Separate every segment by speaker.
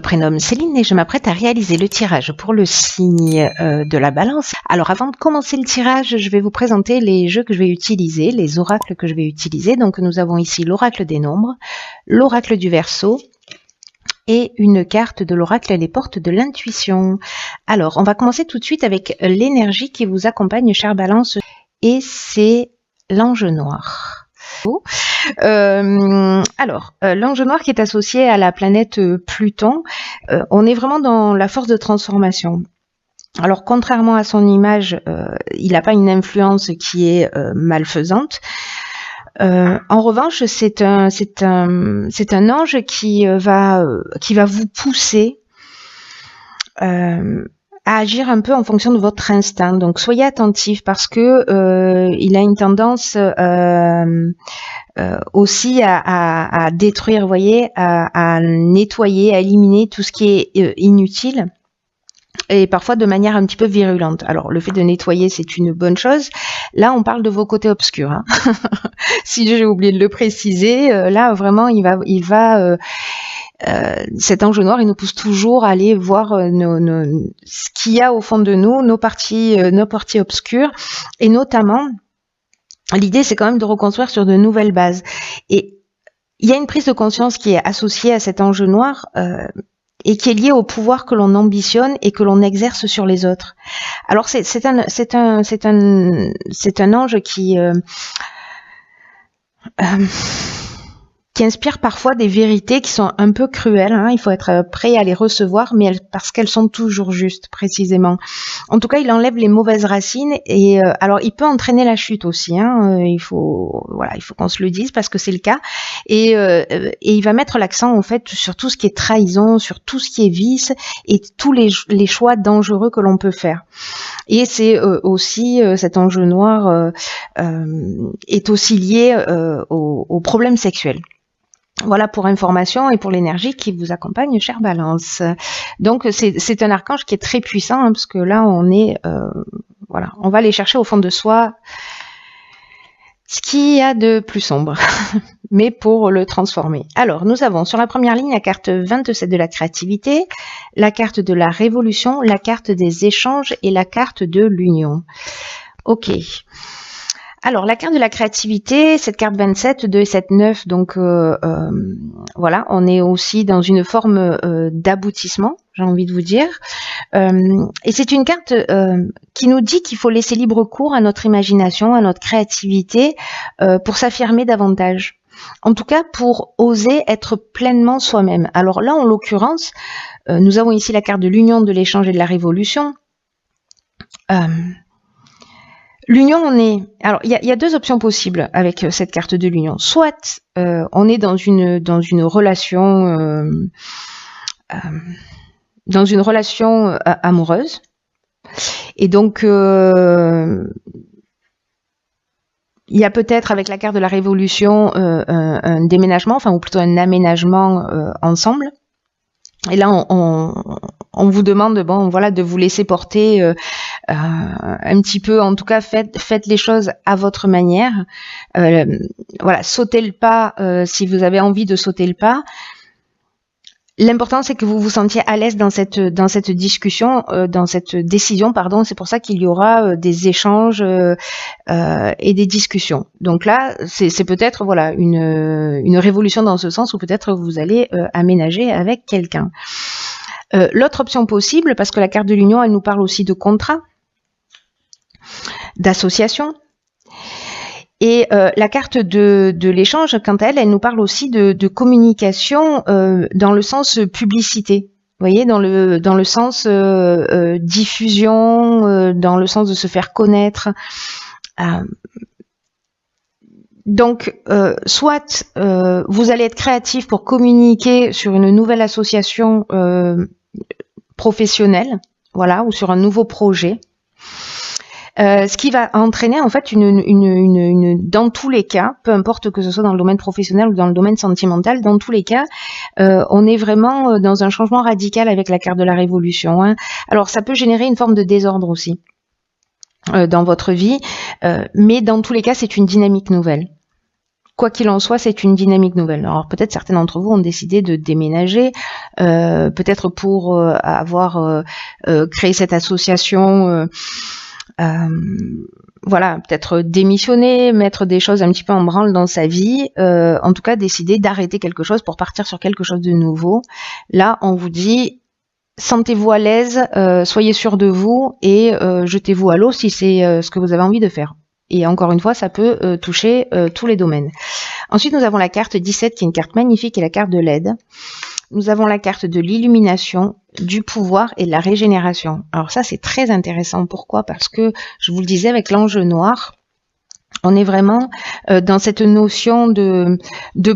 Speaker 1: Prénomme Céline et je m'apprête à réaliser le tirage pour le signe de la Balance. Alors avant de commencer le tirage, je vais vous présenter les jeux que je vais utiliser, les oracles que je vais utiliser. Donc nous avons ici l'oracle des nombres, l'oracle du Verseau et une carte de l'oracle Les portes de l'intuition. Alors on va commencer tout de suite avec l'énergie qui vous accompagne, chère Balance, et c'est l'ange noir. L'ange noir qui est associé à la planète Pluton, on est vraiment dans la force de transformation. Alors contrairement à son image, il n'a pas une influence qui est malfaisante. En revanche, c'est un ange qui va vous pousser à agir un peu en fonction de votre instinct. Donc soyez attentifs parce que il a une tendance aussi à détruire, vous voyez, à nettoyer, à éliminer tout ce qui est inutile et parfois de manière un petit peu virulente. Alors le fait de nettoyer, c'est une bonne chose. Là, on parle de vos côtés obscurs. Hein. Si j'ai oublié de le préciser, là vraiment, cet ange noir, il nous pousse toujours à aller voir ce qu'il y a au fond de nous, nos parties obscures, et notamment, l'idée c'est quand même de reconstruire sur de nouvelles bases. Et il y a une prise de conscience qui est associée à cet ange noir et qui est liée au pouvoir que l'on ambitionne et que l'on exerce sur les autres. Alors c'est un ange qui inspire parfois des vérités qui sont un peu cruelles. Hein. Il faut être prêt à les recevoir, mais parce qu'elles sont toujours justes, précisément. En tout cas, il enlève les mauvaises racines et alors il peut entraîner la chute aussi. Hein. Il faut qu'on se le dise parce que c'est le cas. Et il va mettre l'accent en fait sur tout ce qui est trahison, sur tout ce qui est vice et tous les choix dangereux que l'on peut faire. Et c'est aussi cet ange noir est aussi lié aux problèmes sexuels. Voilà pour information et pour l'énergie qui vous accompagne, chère Balance. Donc c'est un archange qui est très puissant hein, parce que là on est on va aller chercher au fond de soi ce qu'il y a de plus sombre, mais pour le transformer. Alors nous avons sur la première ligne la carte 27 de la créativité, la carte de la révolution, la carte des échanges et la carte de l'union. Ok. Alors, la carte de la créativité, cette carte 27, 2 et 7, 9, donc on est aussi dans une forme d'aboutissement, j'ai envie de vous dire. Et c'est une carte qui nous dit qu'il faut laisser libre cours à notre imagination, à notre créativité, pour s'affirmer davantage. En tout cas, pour oser être pleinement soi-même. Alors là, en l'occurrence, nous avons ici la carte de l'union, de l'échange et de la révolution. L'union, alors il y a deux options possibles avec cette carte de l'union. Soit on est dans une relation amoureuse, et donc il y a peut-être avec la carte de la révolution un déménagement, ou plutôt un aménagement ensemble. Et là, on vous demande, de vous laisser porter un petit peu. En tout cas, faites les choses à votre manière. Sautez le pas si vous avez envie de sauter le pas. L'important, c'est que vous vous sentiez à l'aise dans cette discussion, dans cette décision, pardon. C'est pour ça qu'il y aura des échanges et des discussions. Donc là, c'est peut-être une révolution dans ce sens où peut-être vous allez aménager avec quelqu'un. L'autre option possible, parce que la carte de l'union, elle nous parle aussi de contrat, d'association. Et la carte de l'échange, quant à elle, elle nous parle aussi de communication dans le sens publicité. Vous voyez, dans le sens diffusion, dans le sens de se faire connaître. Donc, soit vous allez être créatif pour communiquer sur une nouvelle association professionnelle, ou sur un nouveau projet. Ce qui va entraîner en fait dans tous les cas, peu importe que ce soit dans le domaine professionnel ou dans le domaine sentimental, dans tous les cas, on est vraiment dans un changement radical avec la carte de la révolution. Hein. Alors ça peut générer une forme de désordre aussi dans votre vie, mais dans tous les cas, c'est une dynamique nouvelle. quoi qu'il en soit, c'est une dynamique nouvelle. Alors peut-être certains d'entre vous ont décidé de déménager, peut-être pour avoir créé cette association, voilà, peut-être démissionner, mettre des choses un petit peu en branle dans sa vie, en tout cas décider d'arrêter quelque chose pour partir sur quelque chose de nouveau. Là, on vous dit, sentez-vous à l'aise, soyez sûr de vous et jetez-vous à l'eau si c'est ce que vous avez envie de faire. Et encore une fois, ça peut toucher tous les domaines. Ensuite, nous avons la carte 17 qui est une carte magnifique et la carte de l'aide. Nous avons la carte de l'illumination, du pouvoir et de la régénération. Alors ça, c'est très intéressant. Pourquoi? Parce que, je vous le disais, avec l'ange noir, on est vraiment dans cette notion de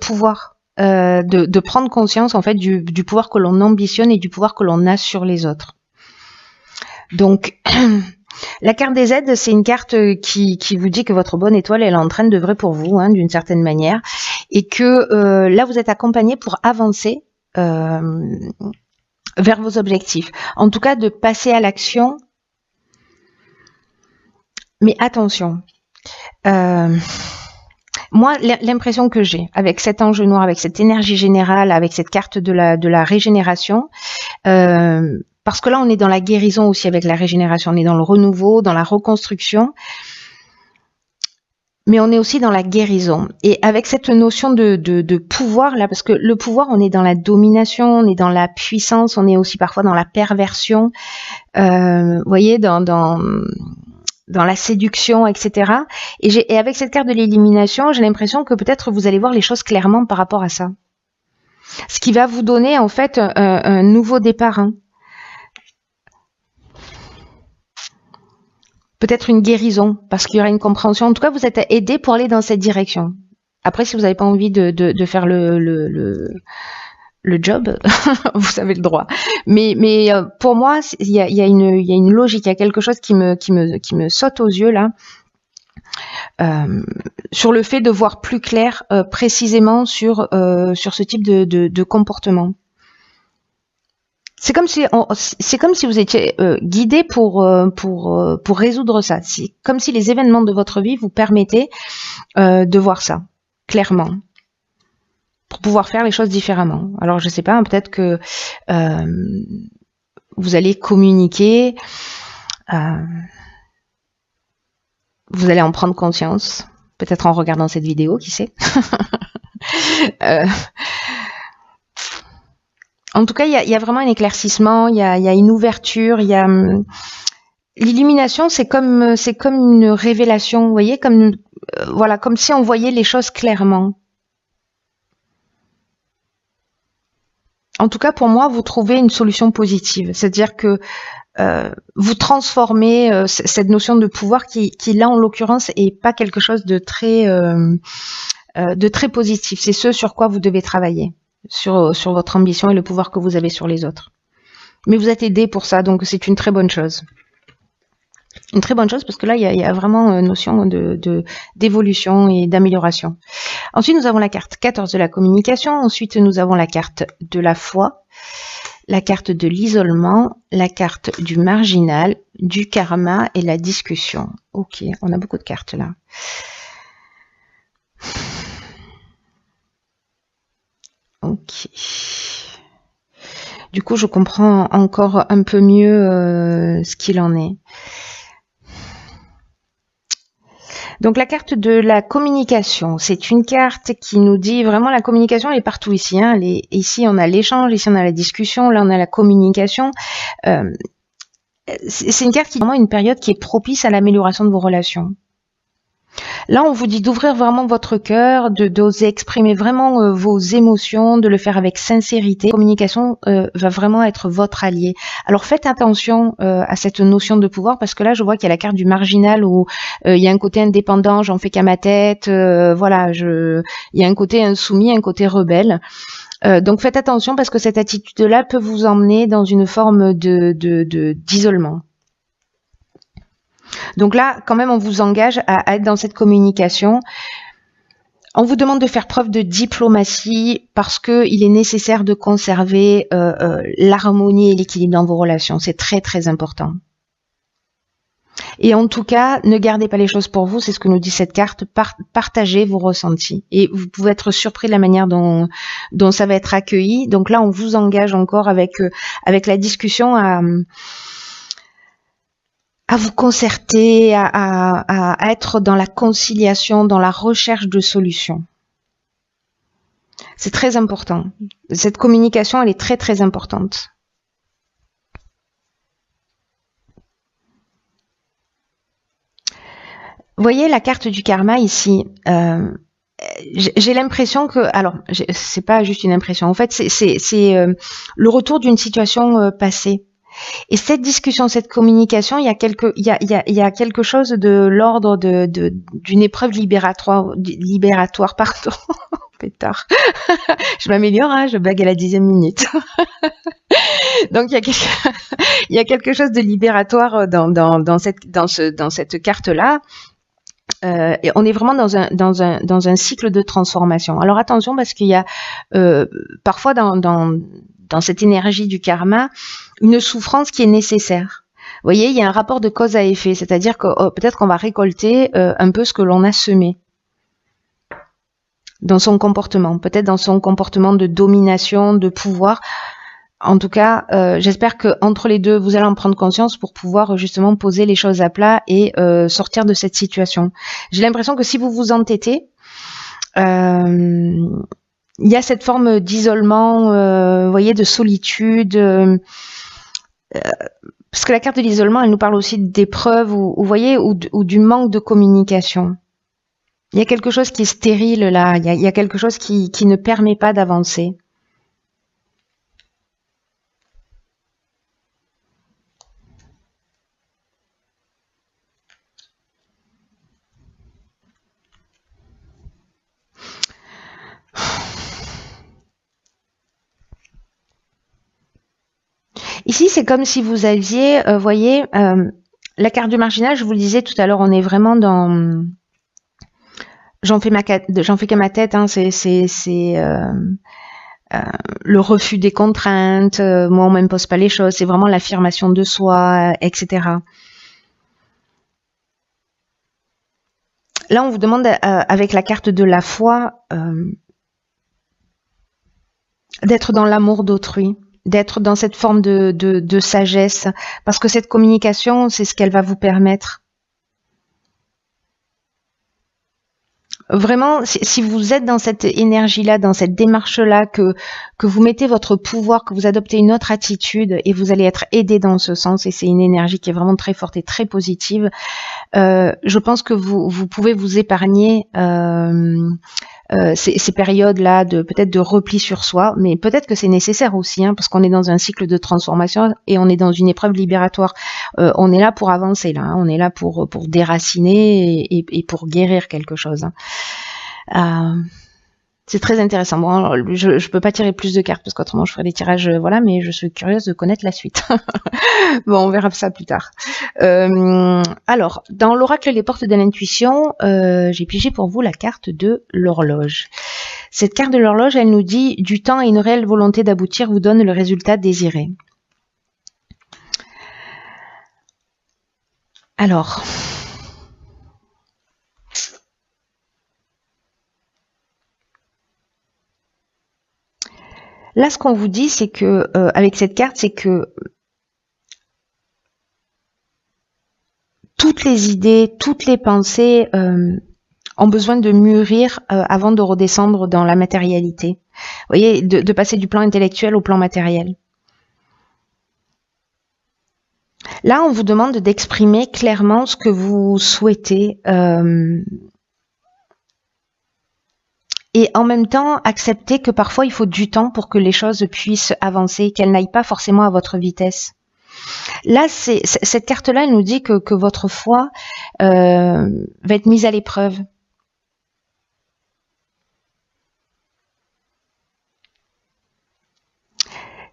Speaker 1: pouvoir, de prendre conscience en fait du pouvoir que l'on ambitionne et du pouvoir que l'on a sur les autres. Donc, la carte des aides, c'est une carte qui vous dit que votre bonne étoile, elle est en train d'œuvrer pour vous, hein, d'une certaine manière, et que là, vous êtes accompagné pour avancer vers vos objectifs. En tout cas, de passer à l'action. Mais attention, moi, l'impression que j'ai avec cet ange noir, avec cette énergie générale, avec cette carte de la régénération, parce que là, on est dans la guérison aussi avec la régénération, on est dans le renouveau, dans la reconstruction, mais on est aussi dans la guérison. Et avec cette notion de pouvoir, là, parce que le pouvoir, on est dans la domination, on est dans la puissance, on est aussi parfois dans la perversion, vous voyez, dans la séduction, etc. Et avec cette carte de l'élimination, j'ai l'impression que peut-être vous allez voir les choses clairement par rapport à ça. Ce qui va vous donner, en fait, un nouveau départ, hein. Peut-être une guérison, parce qu'il y aura une compréhension. En tout cas, vous êtes aidé pour aller dans cette direction. Après, si vous n'avez pas envie de faire le job, vous avez le droit. Mais pour moi, il y a une logique, il y a quelque chose qui me saute aux yeux là, sur le fait de voir plus clair précisément sur ce type de comportement. C'est comme si vous étiez guidé pour résoudre ça. C'est comme si les événements de votre vie vous permettaient de voir ça clairement, pour pouvoir faire les choses différemment. Alors je sais pas, peut-être que vous allez communiquer, vous allez en prendre conscience, peut-être en regardant cette vidéo, qui sait. En tout cas, il y a vraiment un éclaircissement, il y a une ouverture, il y a l'illumination, c'est comme une révélation, vous voyez, comme voilà, comme si on voyait les choses clairement. En tout cas, pour moi, vous trouvez une solution positive, c'est-à-dire que vous transformez cette notion de pouvoir qui là, en l'occurrence, est pas quelque chose de très positif. C'est ce sur quoi vous devez travailler. Sur votre ambition et le pouvoir que vous avez sur les autres. Mais vous êtes aidé pour ça, donc c'est une très bonne chose. Une très bonne chose parce que là, il y a vraiment une notion d'évolution et d'amélioration. Ensuite, nous avons la carte 14 de la communication. Ensuite, nous avons la carte de la foi, la carte de l'isolement, la carte du marginal, du karma et la discussion. Ok, on a beaucoup de cartes là. Ok. Du coup, je comprends encore un peu mieux ce qu'il en est. Donc la carte de la communication, c'est une carte qui nous dit vraiment la communication, elle est partout ici. Hein. Ici, on a l'échange, ici, on a la discussion, là, on a la communication. C'est une carte qui est vraiment une période qui est propice à l'amélioration de vos relations. Là, on vous dit d'ouvrir vraiment votre cœur, d'oser exprimer vraiment vos émotions, de le faire avec sincérité. La communication va vraiment être votre allié. Alors faites attention à cette notion de pouvoir, parce que là, je vois qu'il y a la carte du marginal où il y a un côté indépendant, j'en fais qu'à ma tête, voilà, il y a un côté insoumis, un côté rebelle. Donc faites attention parce que cette attitude-là peut vous emmener dans une forme d'isolement. Donc là, quand même, on vous engage à être dans cette communication. On vous demande de faire preuve de diplomatie parce qu'il est nécessaire de conserver l'harmonie et l'équilibre dans vos relations. C'est très, très important. Et en tout cas, ne gardez pas les choses pour vous, c'est ce que nous dit cette carte, partagez vos ressentis. Et vous pouvez être surpris de la manière dont ça va être accueilli. Donc là, on vous engage encore avec la discussion à vous concerter, à être dans la conciliation, dans la recherche de solutions. C'est très important. Cette communication, elle est très très importante. Vous voyez la carte du karma ici. J'ai l'impression que, alors, c'est pas juste une impression. En fait, c'est le retour d'une situation passée. Et cette discussion, cette communication, il y a quelque chose de l'ordre d'une épreuve libératoire, pardon. Pétard. Je m'améliore, hein, je blague à la 10e minute. Donc il y a quelque chose de libératoire dans cette carte-là. Et on est vraiment dans un cycle de transformation. Alors attention, parce qu'il y a parfois dans cette énergie du karma une souffrance qui est nécessaire. Vous voyez, il y a un rapport de cause à effet, c'est-à-dire que peut-être qu'on va récolter un peu ce que l'on a semé dans son comportement, peut-être dans son comportement de domination, de pouvoir. En tout cas, j'espère que entre les deux, vous allez en prendre conscience pour pouvoir justement poser les choses à plat et sortir de cette situation. J'ai l'impression que si vous vous entêtez, il y a cette forme d'isolement, vous voyez, de solitude. Parce que la carte de l'isolement, elle nous parle aussi d'épreuves, vous voyez, ou du manque de communication. Il y a quelque chose qui est stérile là, il y a quelque chose qui ne permet pas d'avancer. Ici, c'est comme si vous aviez, voyez, la carte du marginal, je vous le disais tout à l'heure, on est vraiment dans... J'en fais qu'à ma tête, hein, c'est le refus des contraintes, moi on m'impose pas les choses, c'est vraiment l'affirmation de soi, etc. Là, on vous demande, avec la carte de la foi, d'être dans l'amour d'autrui, d'être dans cette forme de sagesse, parce que cette communication, c'est ce qu'elle va vous permettre. Vraiment, si vous êtes dans cette énergie-là, dans cette démarche-là, que vous mettez votre pouvoir, que vous adoptez une autre attitude et vous allez être aidé dans ce sens, et c'est une énergie qui est vraiment très forte et très positive, je pense que vous pouvez vous épargner ces périodes-là peut-être de repli sur soi, mais peut-être que c'est nécessaire aussi, hein, parce qu'on est dans un cycle de transformation et on est dans une épreuve libératoire. On est là pour avancer, là, hein, on est là pour déraciner et pour guérir quelque chose. Hein. C'est très intéressant. Bon, alors, je peux pas tirer plus de cartes parce qu'autrement je ferais des tirages, voilà, mais je suis curieuse de connaître la suite. Bon, on verra ça plus tard. Alors, dans l'oracle Les Portes de l'intuition, j'ai pigé pour vous la carte de l'horloge. Cette carte de l'horloge, elle nous dit « Du temps et une réelle volonté d'aboutir vous donne le résultat désiré ». Alors... Là, ce qu'on vous dit, c'est que, avec cette carte, c'est que toutes les idées, toutes les pensées ont besoin de mûrir avant de redescendre dans la matérialité. Vous voyez, de passer du plan intellectuel au plan matériel. Là, on vous demande d'exprimer clairement ce que vous souhaitez. Et en même temps, accepter que parfois il faut du temps pour que les choses puissent avancer, qu'elles n'aillent pas forcément à votre vitesse. Là, cette carte-là, elle nous dit que votre foi va être mise à l'épreuve.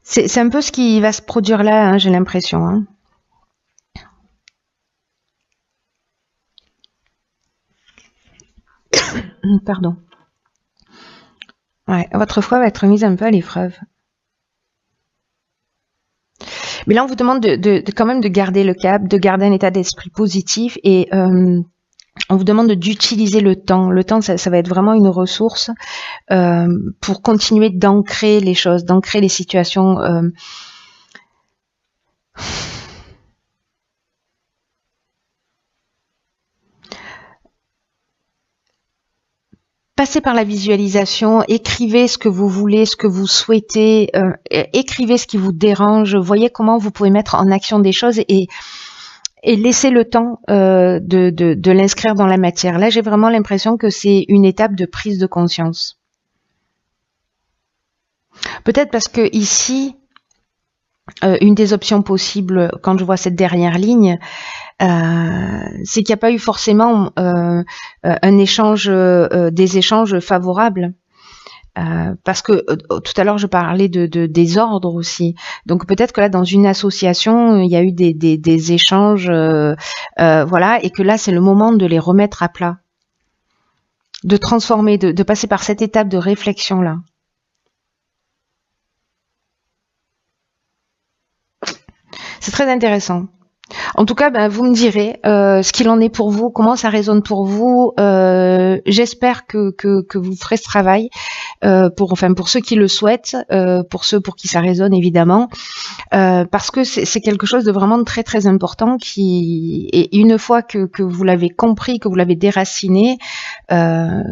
Speaker 1: C'est un peu ce qui va se produire là, hein, j'ai l'impression. Hein. Pardon. Ouais, votre foi va être mise un peu à l'épreuve. Mais là, on vous demande quand même de garder le cap, de garder un état d'esprit positif et on vous demande d'utiliser le temps. Le temps, ça va être vraiment une ressource pour continuer d'ancrer les choses, d'ancrer les situations. Passez par la visualisation, écrivez ce que vous voulez, ce que vous souhaitez, écrivez ce qui vous dérange, voyez comment vous pouvez mettre en action des choses et laissez le temps de l'inscrire dans la matière. Là, j'ai vraiment l'impression que c'est une étape de prise de conscience. Peut-être parce que ici, une des options possibles, quand je vois cette dernière ligne, c'est qu'il n'y a pas eu forcément un échange, des échanges favorables. Parce que tout à l'heure je parlais de désordre aussi. Donc peut-être que là dans une association il y a eu des échanges, voilà, et que là c'est le moment de les remettre à plat, de transformer, de passer par cette étape de réflexion là. C'est très intéressant. En tout cas, ben, vous me direz ce qu'il en est pour vous, comment ça résonne pour vous. J'espère que vous ferez ce travail pour ceux qui le souhaitent, pour ceux pour qui ça résonne évidemment, parce que c'est quelque chose de vraiment très très important et une fois que vous l'avez compris, que vous l'avez déraciné, ça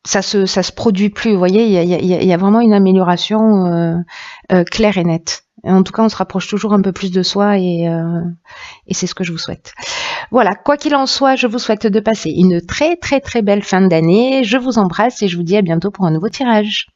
Speaker 1: se produit plus. Vous voyez, il y a vraiment une amélioration claire et nette. En tout cas, on se rapproche toujours un peu plus de soi et c'est ce que je vous souhaite. Voilà, quoi qu'il en soit, je vous souhaite de passer une très très très belle fin d'année. Je vous embrasse et je vous dis à bientôt pour un nouveau tirage.